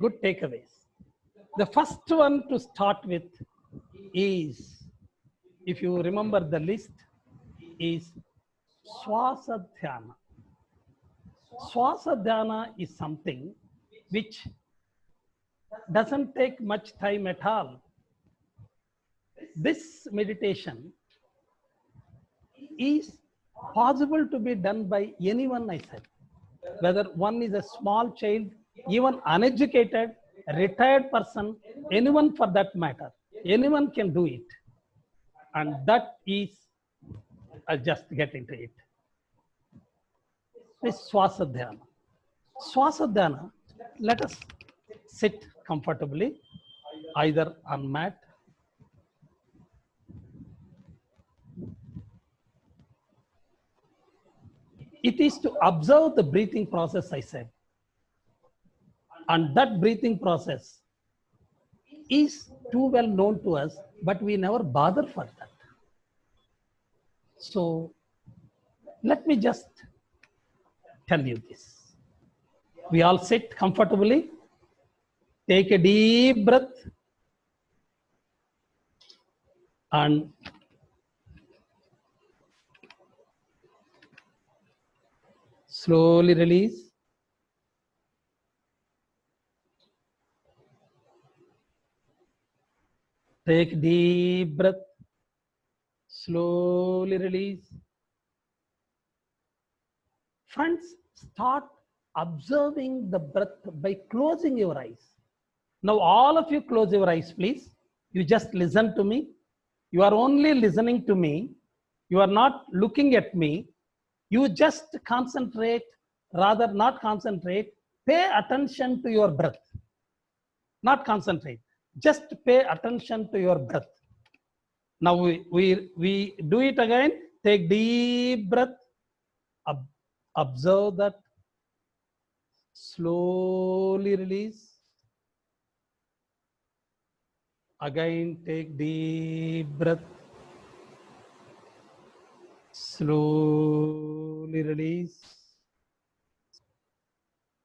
good takeaways. The first one to start with is, if you remember the list, is Swasadhyana. Swasadhyana is something which doesn't take much time at all. This meditation is possible to be done by anyone, I said. Whether one is a small child, even uneducated, retired person, anyone for that matter, anyone can do it. And that is, I'll just get into it. This Swasadhyana. Swasadhyana, let us sit comfortably, either on mat. It is to observe the breathing process, I said. And that breathing process is too well known to us, but we never bother for that. So let me just tell you this. We all sit comfortably. Take a deep breath and slowly release. Take deep breath, slowly release. Friends, start observing the breath by closing your eyes. Now all of you close your eyes, please. You just listen to me. You are only listening to me. You are not looking at me. You just concentrate, rather not concentrate, pay attention to your breath. Not concentrate, just pay attention to your breath. Now we do it again. Take deep breath. Observe that. Slowly release. Again, take deep breath. Slowly release.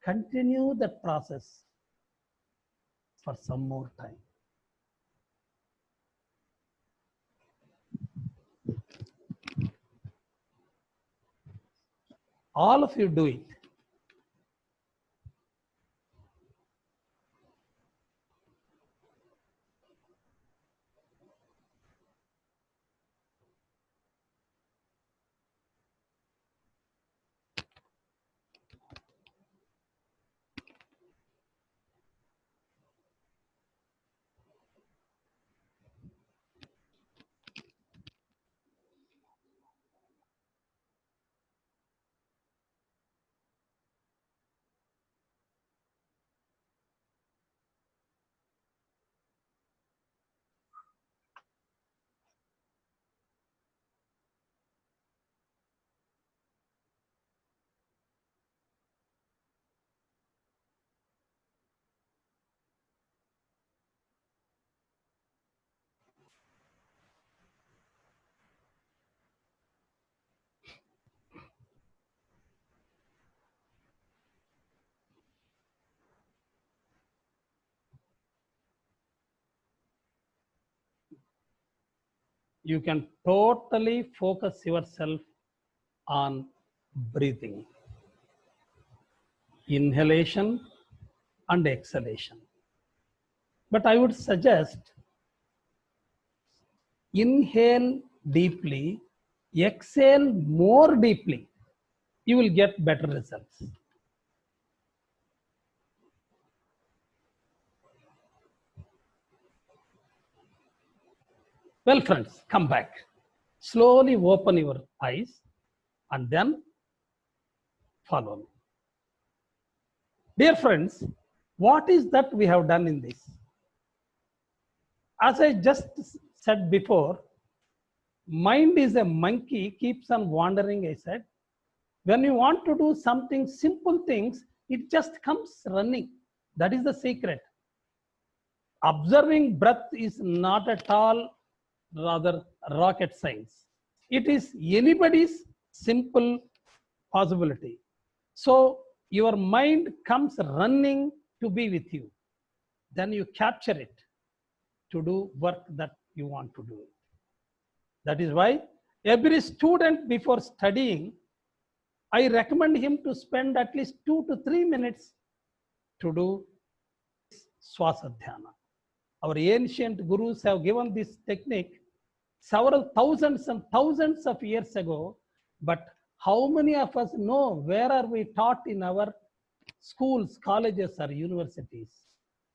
Continue that process for some more time. All of you do it. You can totally focus yourself on breathing, inhalation and exhalation. But I would suggest inhale deeply, exhale more deeply. You will get better results. Well, friends, come back. Slowly open your eyes and then follow me. Dear friends, what is that we have done in this? As I just said before, mind is a monkey, keeps on wandering, I said. When you want to do something, simple things, it just comes running. That is the secret. Observing breath is not at all rather rocket science. It is anybody's simple possibility. So your mind comes running to be with you. Then you capture it to do work that you want to do. That is why every student before studying, I recommend him to spend at least 2 to 3 minutes to do Swasadhyana. Our ancient gurus have given this technique several thousands and thousands of years ago, but how many of us know where are we taught in our schools, colleges, or universities?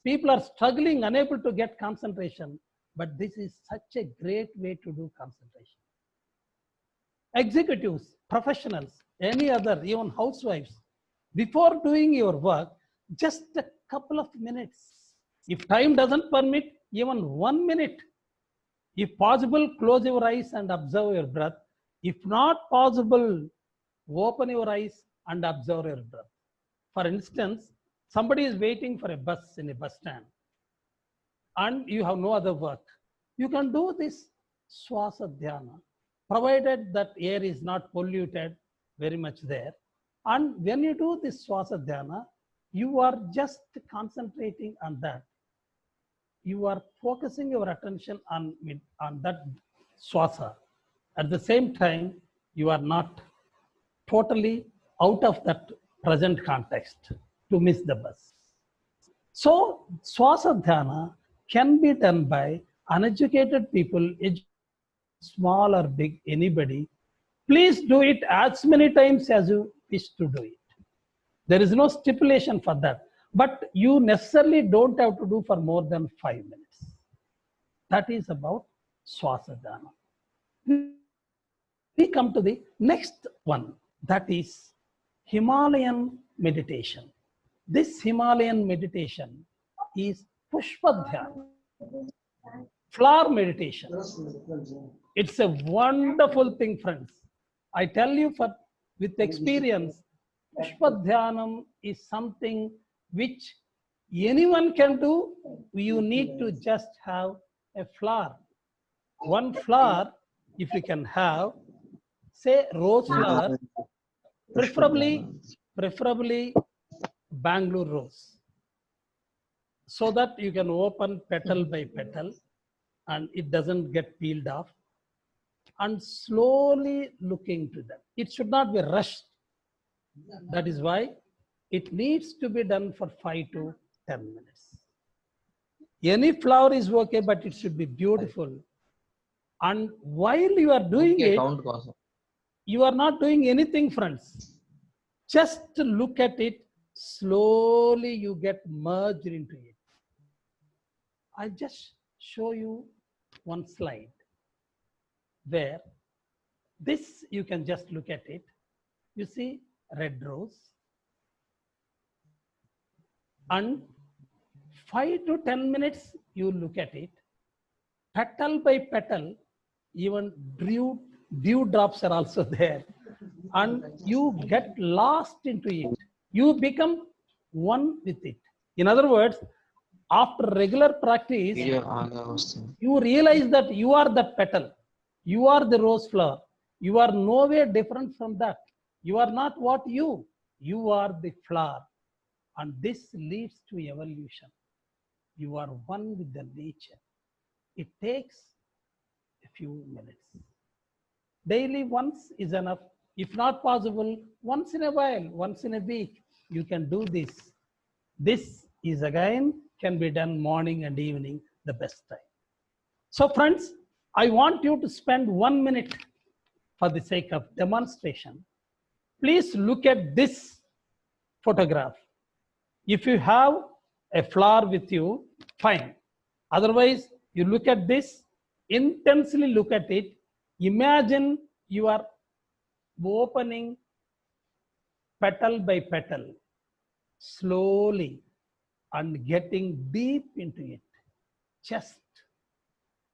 People are struggling, unable to get concentration, but this is such a great way to do concentration. Executives, professionals, any other, even housewives, before doing your work, just a couple of minutes. If time doesn't permit, even 1 minute. If possible, close your eyes and observe your breath. If not possible, open your eyes and observe your breath. For instance, somebody is waiting for a bus in a bus stand and you have no other work. You can do this Swasadhyana, provided that air is not polluted very much there. And when you do this Swasadhyana, you are just concentrating on that. You are focusing your attention on that swasa. At the same time, you are not totally out of that present context to miss the bus. So, Swasadhyana can be done by uneducated people, small or big, anybody. Please do it as many times as you wish to do it. There is no stipulation for that. But you necessarily don't have to do for more than 5 minutes. That is about Swasadhyana. We come to the next one, that is Himalayan meditation. This Himalayan meditation is Pushpadhyana, flower meditation. It's a wonderful thing, friends. I tell you with experience, Pushpadhyanam is something which anyone can do. You need to just have a flower. One flower, if you can have, say rose flower, preferably Bangalore rose, so that you can open petal by petal and it doesn't get peeled off, and slowly looking to them. It should not be rushed. That is why it needs to be done for 5 to 10 minutes. Any flower is okay, but it should be beautiful. And while you are doing it, you are not doing anything, friends. Just look at it, slowly you get merged into it. I'll just show you one slide where this, you can just look at it. You see red rose, and 5 to 10 minutes you look at it, petal by petal, even dew drops are also there, and you get lost into it. You become one with it. In other words, after regular practice, you realize that you are that petal, you are the rose flower. You are nowhere different from that. You are not what you are the flower. And this leads to evolution. You are one with the nature. It takes a few minutes. Daily once is enough. If not possible, once in a while, once in a week, you can do this. This is again can be done morning and evening, the best time. So friends, I want you to spend 1 minute for the sake of demonstration. Please look at this photograph. If you have a flower with you, fine. Otherwise, you look at this, intensely look at it. Imagine you are opening petal by petal, slowly, and getting deep into it. Just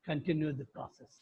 continue the process.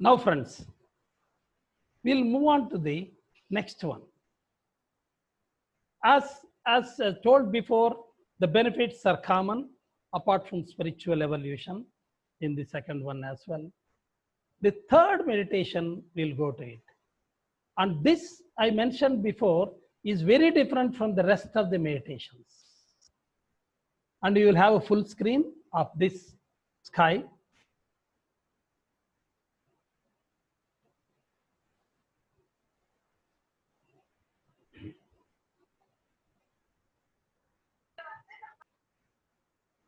Now, friends, we'll move on to the next one. As told before, the benefits are common apart from spiritual evolution in the second one as well. The third meditation, we'll go to it. And this, I mentioned before, is very different from the rest of the meditations. And you will have a full screen of this sky.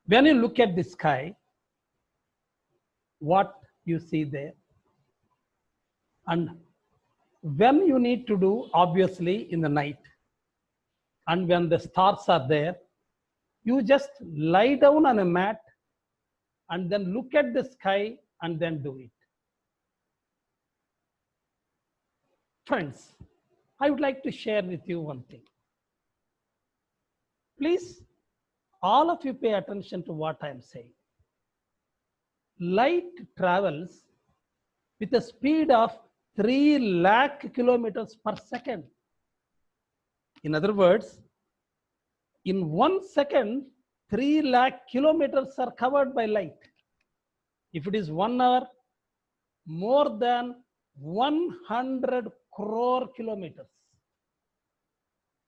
When you look at the sky, what you see there? And when you need to do, obviously, in the night, and when the stars are there, you just lie down on a mat and then look at the sky and then do it. Friends, I would like to share with you one thing. Please, all of you pay attention to what I am saying. Light travels with a speed of 3 lakh kilometers per second. In other words, in 1 second, 3 lakh kilometers are covered by light. If it is 1 hour, more than 100 crore kilometers.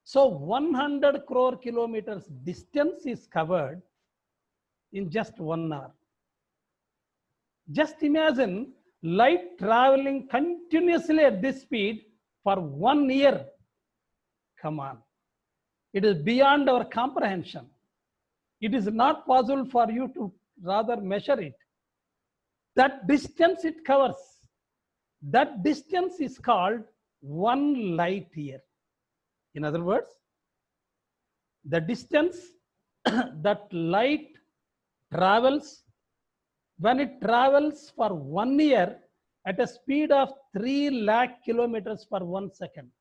So 100 crore kilometers distance is covered in just 1 hour. Just imagine light traveling continuously at this speed for 1 year. Come on. It is beyond our comprehension. It is not possible for you to rather measure it. That distance it covers, that distance is called 1 light year. In other words, the distance that light travels, when it travels for 1 year at a speed of 3 lakh kilometers per 1 second.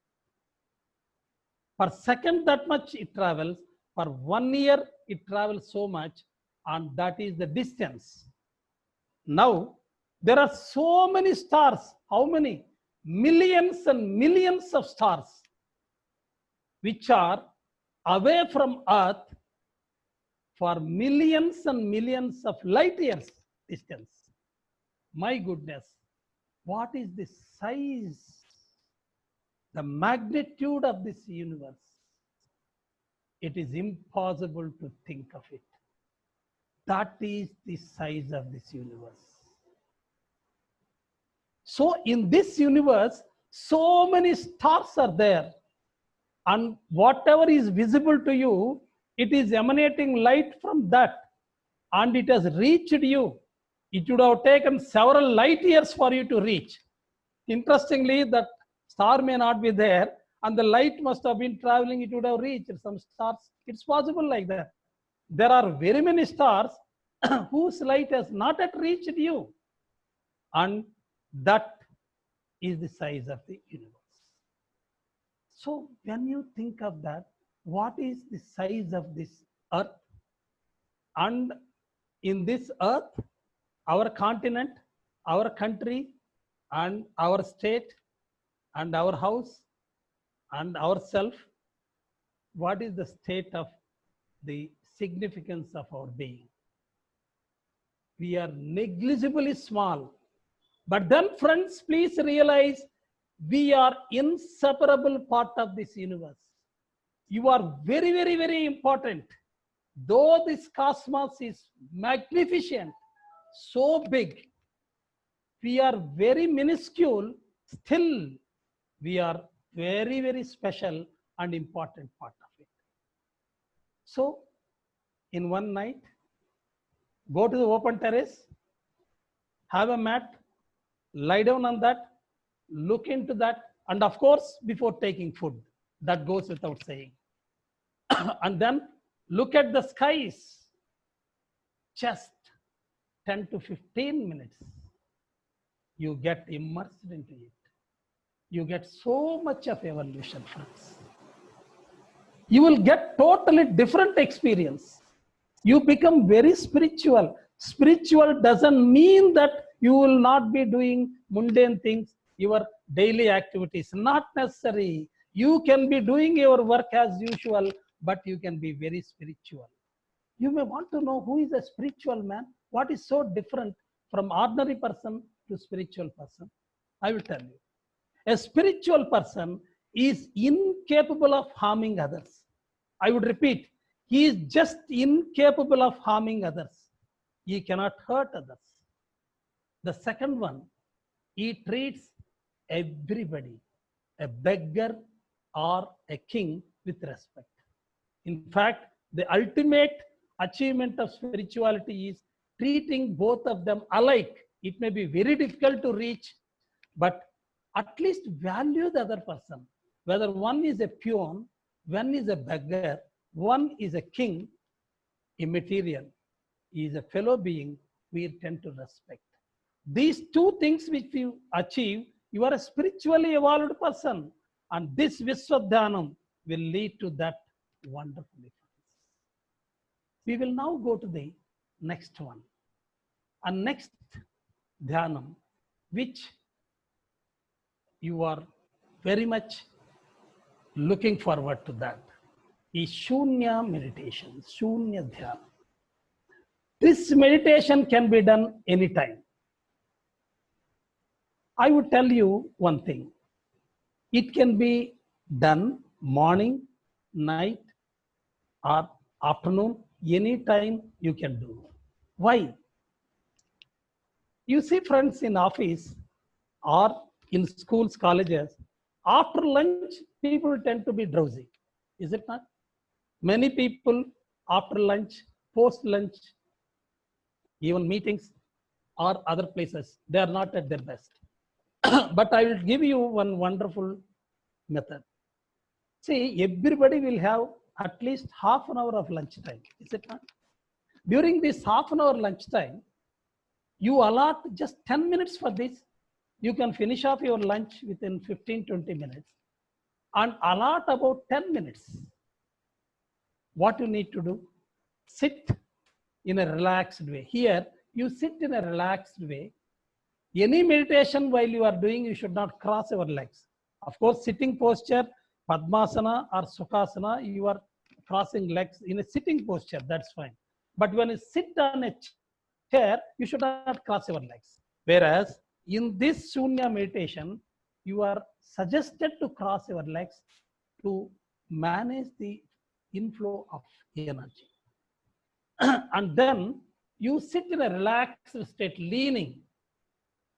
Per second, that much it travels. For 1 year, it travels so much, and that is the distance. Now, there are so many stars. How many? Millions and millions of stars, which are away from Earth for millions and millions of light years distance. My goodness, what is the size, the magnitude of this universe? It is impossible to think of it. That is the size of this universe. So in this universe, so many stars are there, and whatever is visible to you, it is emanating light from that, and it has reached you. It would have taken several light years for you to reach. Interestingly, that star may not be there, and the light must have been traveling, it would have reached some stars. It's possible like that. There are very many stars whose light has not yet reached you, and that is the size of the universe. So when you think of that, what is the size of this earth? And in this earth, our continent, our country, and our state, and our house, and ourself, what is the state of the significance of our being? We are negligibly small. But then, friends, please realize we are inseparable part of this universe. You are very, very, very important. Though this cosmos is magnificent, so big, we are very minuscule, still we are very, very special and important part of it. So, in one night, go to the open terrace, have a mat, lie down on that, look into that, and of course, before taking food, that goes without saying. And then look at the skies, just 10 to 15 minutes. You get immersed into it. You get so much of evolution, friends. You will get totally different experience. You become very spiritual. Spiritual doesn't mean that you will not be doing mundane things, your daily activities. Not necessary. You can be doing your work as usual, but you can be very spiritual. You may want to know who is a spiritual man. What is so different from ordinary person to spiritual person? I will tell you. A spiritual person is incapable of harming others. I would repeat, he is just incapable of harming others. He cannot hurt others. The second one, he treats everybody, a beggar or a king, with respect. In fact, the ultimate achievement of spirituality is treating both of them alike. It may be very difficult to reach, but at least value the other person. Whether one is a peon, one is a beggar, one is a king, immaterial. He is a fellow being we tend to respect. These two things which you achieve, you are a spiritually evolved person. And this Viswadhanam will lead to that wonderful difference. We will now go to the next one. And next Dhyanam, which you are very much looking forward to that, is Shunya meditation, Shunya Dhyana. This meditation can be done anytime. I would tell you one thing. It can be done morning, night, or afternoon, anytime you can do. Why? You see friends in office or in schools, colleges, after lunch, people tend to be drowsy. Is it not? Many people after lunch, post lunch, even meetings or other places, they are not at their best. But I will give you one wonderful method. See, everybody will have at least half an hour of lunch time. Is it not? During this half an hour lunch time, you allot just 10 minutes for this. You can finish off your lunch within 15-20 minutes and allot about 10 minutes. What you need to do? Sit in a relaxed way. Here, you sit in a relaxed way. Any meditation while you are doing, you should not cross your legs. Of course, sitting posture, Padmasana or Sukhasana, you are crossing legs in a sitting posture, that's fine. But when you sit on a chair, you should not cross your legs. Whereas in this Shunya meditation, you are suggested to cross your legs to manage the inflow of energy. And then you sit in a relaxed state, leaning.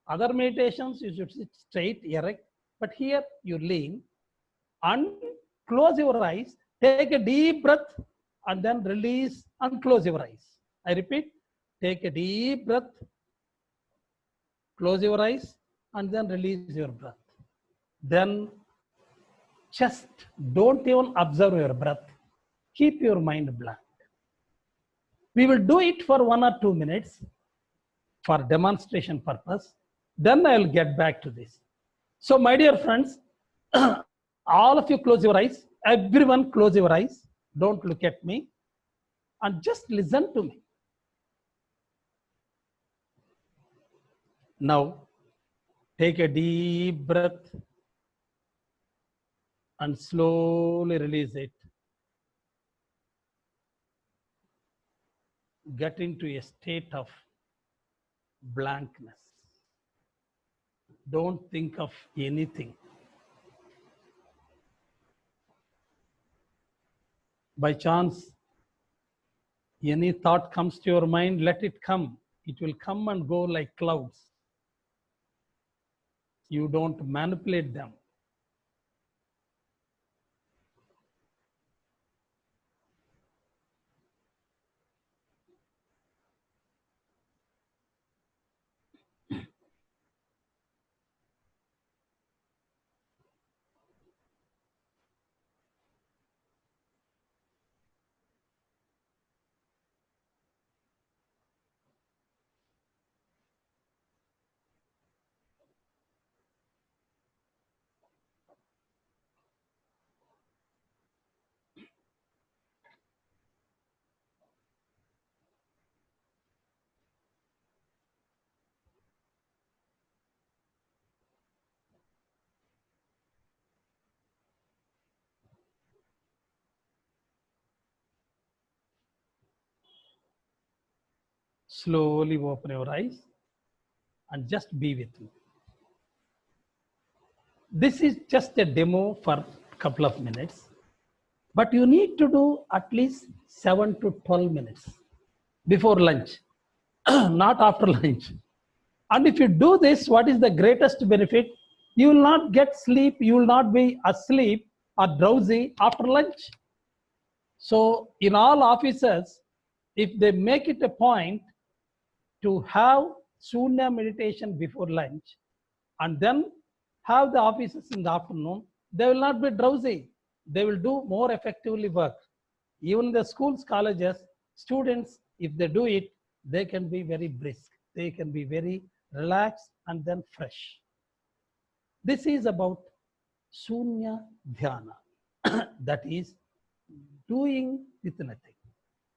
Other meditations, you should sit straight, erect, but here you lean and close your eyes, take a deep breath, and then release and close your eyes. I repeat, take a deep breath, close your eyes, and then release your breath. Then just don't even observe your breath. Keep your mind blank. We will do it for 1 or 2 minutes for demonstration purpose. Then I will get back to this. So my dear friends, all of you close your eyes. Everyone close your eyes. Don't look at me. And just listen to me. Now, take a deep breath and slowly release it. Get into a state of blankness. Don't think of anything. By chance, any thought comes to your mind, let it come. It will come and go like clouds. You don't manipulate them. Slowly open your eyes and just be with me. This is just a demo for a couple of minutes, but you need to do at least 7 to 12 minutes before lunch, not after lunch. And if you do this, what is the greatest benefit? You will not get sleep, you will not be asleep or drowsy after lunch. So in all offices, if they make it a point to have Sunya meditation before lunch and then have the offices in the afternoon, they will not be drowsy. They will do more effectively work. Even the schools, colleges, students, if they do it, they can be very brisk. They can be very relaxed and then fresh. This is about Sunya Dhyana, that is doing with nothing.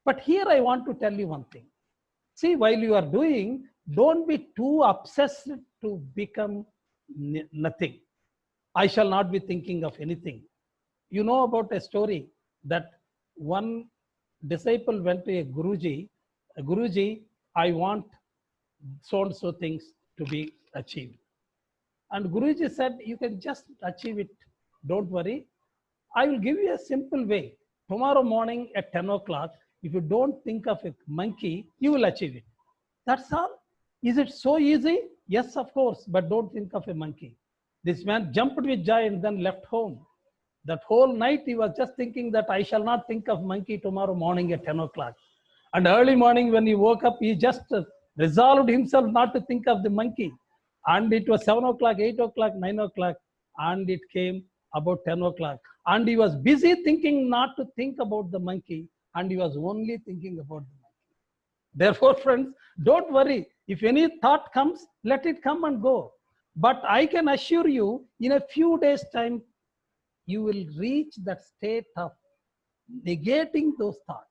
But here I want to tell you one thing. See, while you are doing, don't be too obsessed to become nothing. I shall not be thinking of anything. You know about a story that one disciple went to a Guruji, I want so and so things to be achieved. And Guruji said, you can just achieve it. Don't worry. I will give you a simple way. Tomorrow morning at 10 o'clock, if you don't think of a monkey, you will achieve it. That's all. Is it so easy? Yes, of course, but don't think of a monkey. This man jumped with joy and then left home. That whole night he was just thinking that I shall not think of monkey tomorrow morning at 10 o'clock. And early morning when he woke up, he just resolved himself not to think of the monkey. And it was 7 o'clock, 8 o'clock, 9 o'clock, and it came about 10 o'clock. And he was busy thinking not to think about the monkey, and he was only thinking about the monkey. Therefore, friends, don't worry. If any thought comes, let it come and go. But I can assure you, in a few days' time, you will reach that state of negating those thoughts.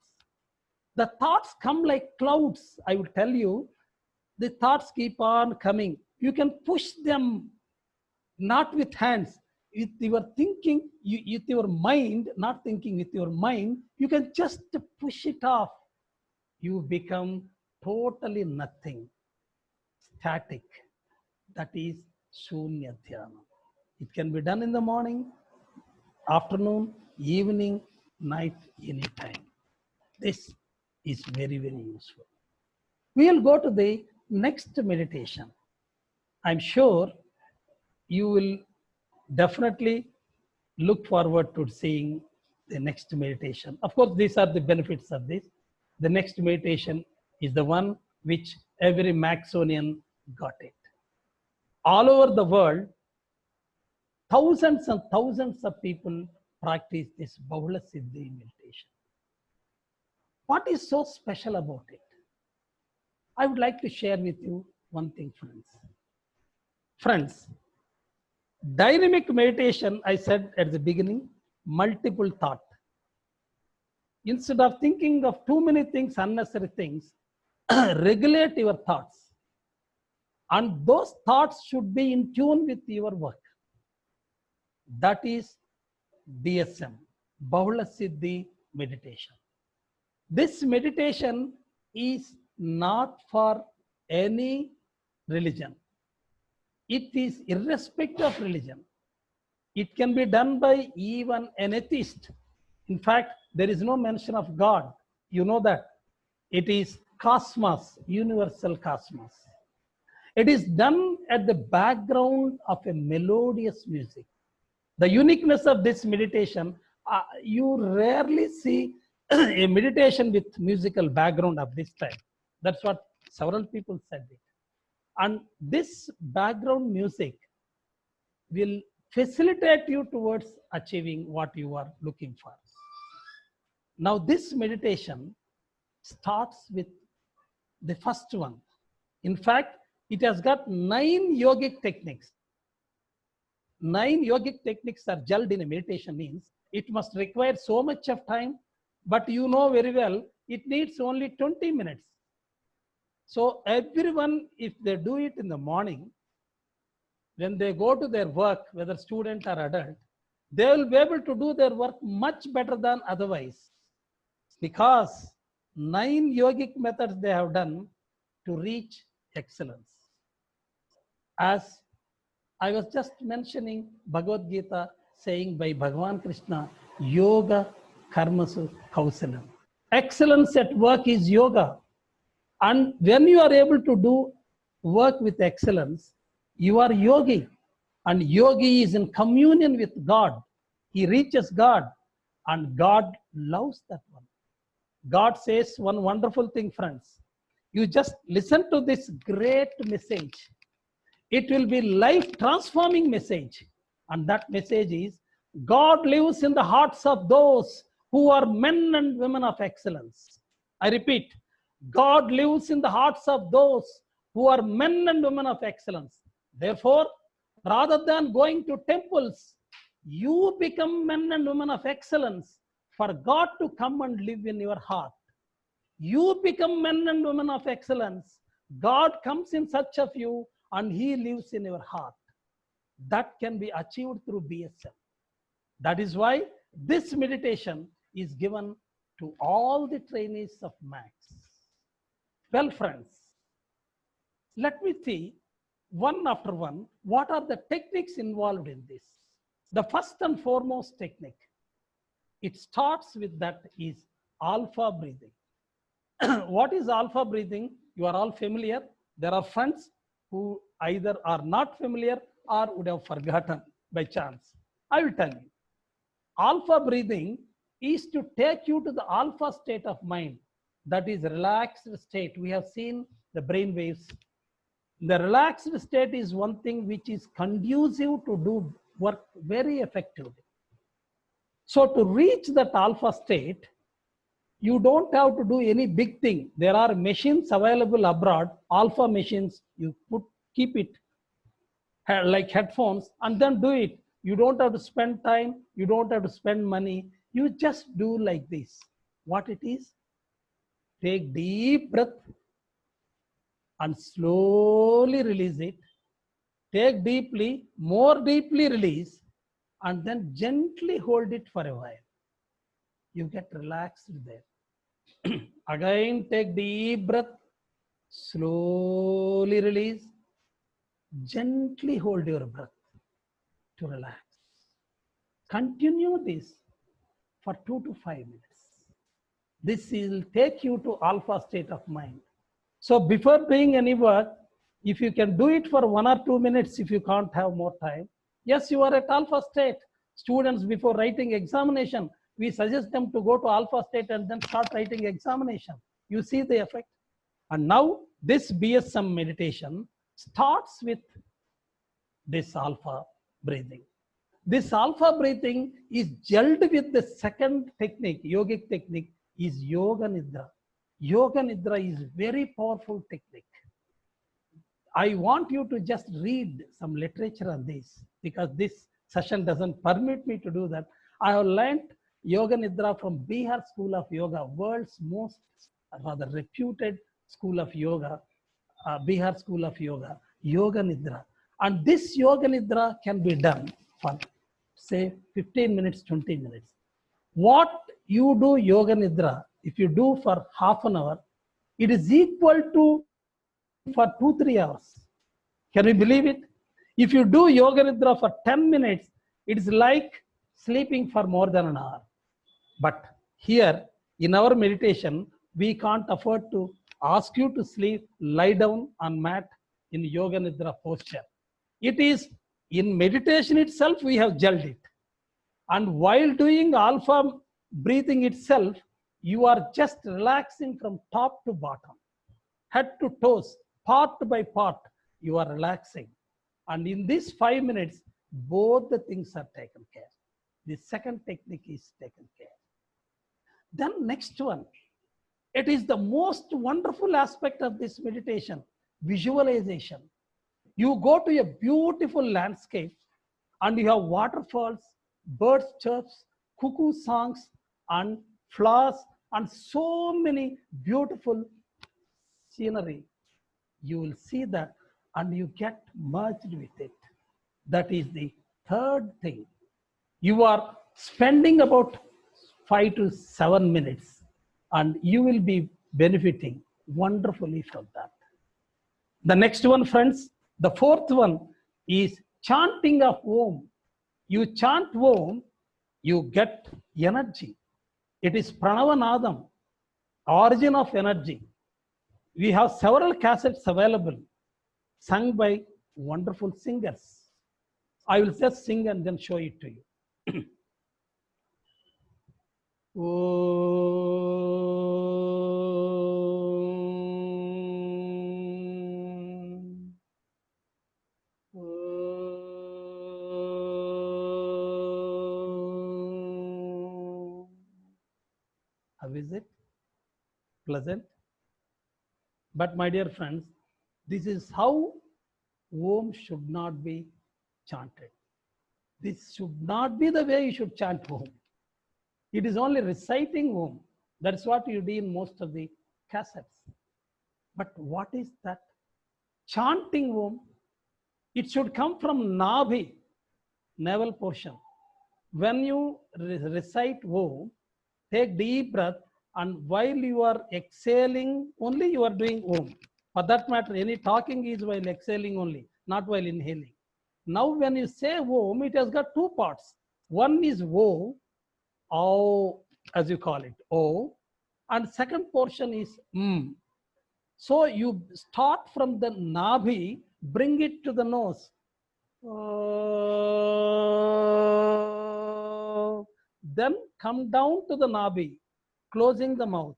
The thoughts come like clouds, I will tell you. The thoughts keep on coming. You can push them, not with hands, with your thinking, with your mind, not thinking with your mind, you can just push it off. You become totally nothing, static. That is Shunya Dhyana. It can be done in the morning, afternoon, evening, night, anytime. This is very, very useful. We will go to the next meditation. I'm sure you will definitely look forward to seeing the next meditation. Of course, these are the benefits of this. The next meditation is the one which every Maxonian got it. All over the world, thousands and thousands of people practice this Bahula Siddhi meditation. What is so special about it? I would like to share with you one thing, friends. Friends, dynamic meditation, I said at the beginning, multiple thought. Instead of thinking of too many things, unnecessary things, regulate your thoughts. And those thoughts should be in tune with your work. That is BSM, Bahula Siddhi meditation. This meditation is not for any religion. It is irrespective of religion. It can be done by even an atheist. In fact, there is no mention of God. You know that. It is cosmos, universal cosmos. It is done at the background of a melodious music. The uniqueness of this meditation, you rarely see a meditation with musical background of this type. That's what several people said it. And this background music will facilitate you towards achieving what you are looking for. Now, this meditation starts with the first one. In fact, it has got 9 yogic techniques. 9 yogic techniques are gelled in a meditation means it must require so much of time, but you know very well, it needs only 20 minutes. So everyone, if they do it in the morning, when they go to their work, whether student or adult, they will be able to do their work much better than otherwise. Because 9 yogic methods they have done, to reach excellence. As I was just mentioning Bhagavad Gita saying by Bhagavan Krishna, Yoga Karmasu Kausalam. Excellence at work is yoga. And when you are able to do work with excellence, you are yogi. And yogi is in communion with God. He reaches God. And God loves that one. God says one wonderful thing, friends. You just listen to this great message. It will be life-transforming message. And that message is, God lives in the hearts of those who are men and women of excellence. I repeat, God lives in the hearts of those who are men and women of excellence. Therefore, rather than going to temples, you become men and women of excellence for God to come and live in your heart. You become men and women of excellence. God comes in search of you and He lives in your heart. That can be achieved through BSM. That is why this meditation is given to all the trainees of Max. Well, friends, let me see one after one, what are the techniques involved in this? The first and foremost technique, it starts with that is alpha breathing. What is alpha breathing? You are all familiar. There are friends who either are not familiar or would have forgotten by chance. I will tell you. Alpha breathing is to take you to the alpha state of mind. That is relaxed state. We have seen the brain waves. The relaxed state is one thing which is conducive to do work very effectively. So to reach that alpha state, you don't have to do any big thing. There are machines available abroad, alpha machines. You keep it like headphones and then do it. You don't have to spend time. You don't have to spend money. You just do like this. What it is? Take deep breath and slowly release it. Take deeply, more deeply release, and then gently hold it for a while. You get relaxed there. Again, take deep breath, slowly release, gently hold your breath to relax. Continue this for 2 to 5 minutes. This will take you to alpha state of mind. So before doing any work, if you can do it for 1 or 2 minutes, if you can't have more time, yes, you are at alpha state. Students, before writing examination, we suggest them to go to alpha state and then start writing examination. You see the effect. And now this BSM meditation starts with this alpha breathing. This alpha breathing is gelled with the second technique, yogic technique, is Yoga Nidra. Yoga Nidra is very powerful technique. I want you to just read some literature on this because this session doesn't permit me to do that. I have learned Yoga Nidra from Bihar School of Yoga, world's most rather reputed school of yoga, Bihar School of Yoga, Yoga Nidra. And this Yoga Nidra can be done for say 15 minutes, 20 minutes. What you do Yoga Nidra, if you do for half an hour, it is equal to for 2-3 hours. Can you believe it? If you do Yoga Nidra for 10 minutes, it is like sleeping for more than an hour. But here in our meditation, we can't afford to ask you to sleep, lie down on mat in Yoga Nidra posture. It is in meditation itself, we have gelled it. And while doing alpha breathing itself, you are just relaxing from top to bottom, head to toes, part by part, you are relaxing. And in these 5 minutes, both the things are taken care. The second technique is taken care. Then next one, it is the most wonderful aspect of this meditation, visualization. You go to a beautiful landscape and you have waterfalls, birds chirps, cuckoo songs and flowers and so many beautiful scenery. You will see that and you get merged with it. That is the third thing. You are spending about 5 to 7 minutes and you will be benefiting wonderfully from that. The next one, friends, the fourth one is chanting of Om. You chant Om, you get energy. It is Pranavanadam, origin of energy. We have several cassettes available, sung by wonderful singers. I will just sing and then show it to you. How is it? Pleasant? But my dear friends, this is how Om should not be chanted. This should not be the way you should chant Om. It is only reciting Om. That's what you do in most of the cassettes. But what is that? Chanting Om, it should come from Nabhi, navel portion. When you recite Om, take deep breath, and while you are exhaling, only you are doing Om. For that matter, any talking is while exhaling only, not while inhaling. Now, when you say Om, it has got two parts. One is O, as you call it, O, and second portion is M. So you start from the Nabhi, bring it to the nose. Then come down to the Nabhi, closing the mouth.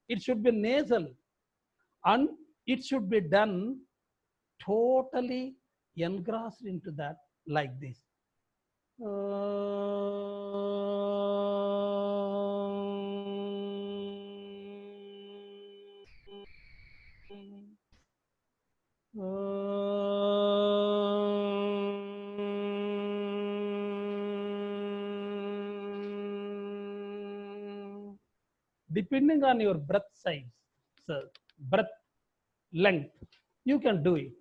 It should be nasal, and it should be done totally engrossed into that like this. Depending on your breath size, so breath length, you can do it.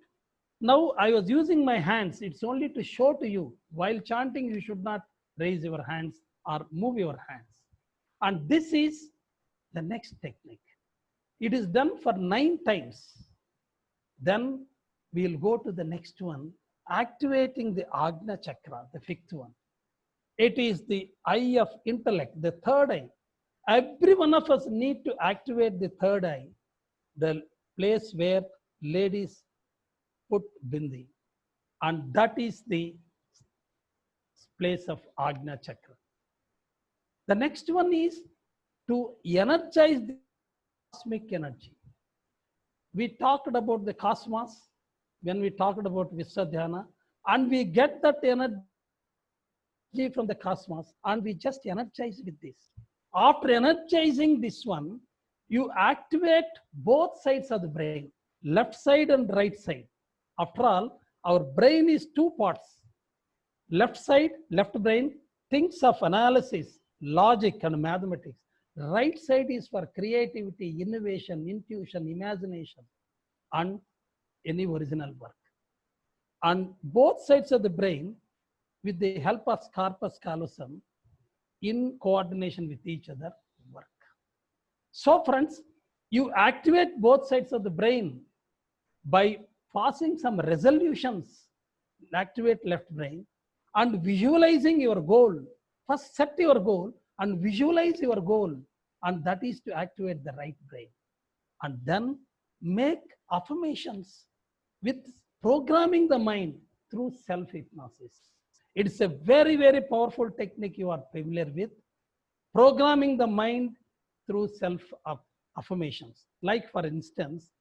Now I was using my hands. It's only to show to you, while chanting, you should not raise your hands or move your hands. And this is the next technique. It is done for 9 times. Then we'll go to the next one, activating the Agna Chakra, the 5th one. It is the eye of intellect, the third eye. Every one of us need to activate the third eye, the place where ladies put bindi. And that is the place of Agna Chakra. The next one is to energize the cosmic energy. We talked about the cosmos when we talked about Viswadhyana, and we get that energy from the cosmos, and we just energize with this. After energizing this one, you activate both sides of the brain, left side and right side. After all, our brain is 2 parts. Left side, left brain, thinks of analysis, logic, and mathematics. Right side is for creativity, innovation, intuition, imagination, and any original work. And both sides of the brain, with the help of corpus callosum, in coordination with each other, work. So friends, you activate both sides of the brain by passing some resolutions, activate left brain, and visualizing your goal. First set your goal and visualize your goal, and that is to activate the right brain. And then make affirmations with programming the mind through self-hypnosis. It's a very, very powerful technique you are familiar with. Programming the mind through self-affirmations. Like for instance,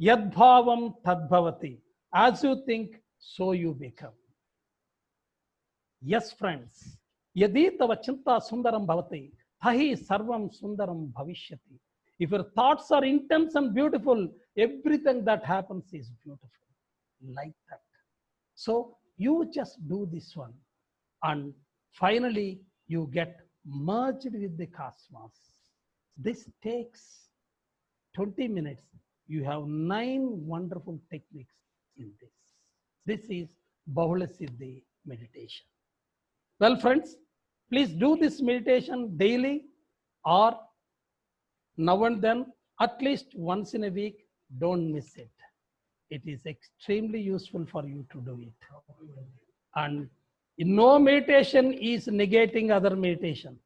Yad bhavam tad bhavati. As you think, so you become. Yes, friends. Yadi tava chinta sundaram bhavati, tahi sarvam sundaram bhavishyati. If your thoughts are intense and beautiful, everything that happens is beautiful. Like that. So you just do this one, and finally you get merged with the cosmos. This takes 20 minutes. You have 9 wonderful techniques in this. This is Bahula Siddhi meditation. Well, friends, please do this meditation daily or now and then, at least once in a week. Don't miss it. It is extremely useful for you to do it. And no meditation is negating other meditation.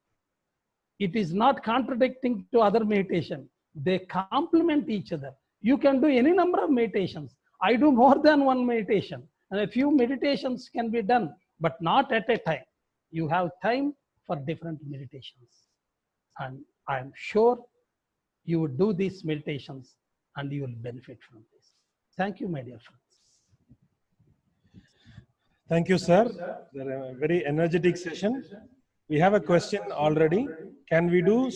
It is not contradicting to other meditation. They complement each other. You can do any number of meditations. I do more than one meditation, and a few meditations can be done, but not at a time. You have time for different meditations. And I am sure you would do these meditations and you will benefit from this. Thank you, my dear friends. Thank you, sir. A very energetic session. We have a question already. Can we do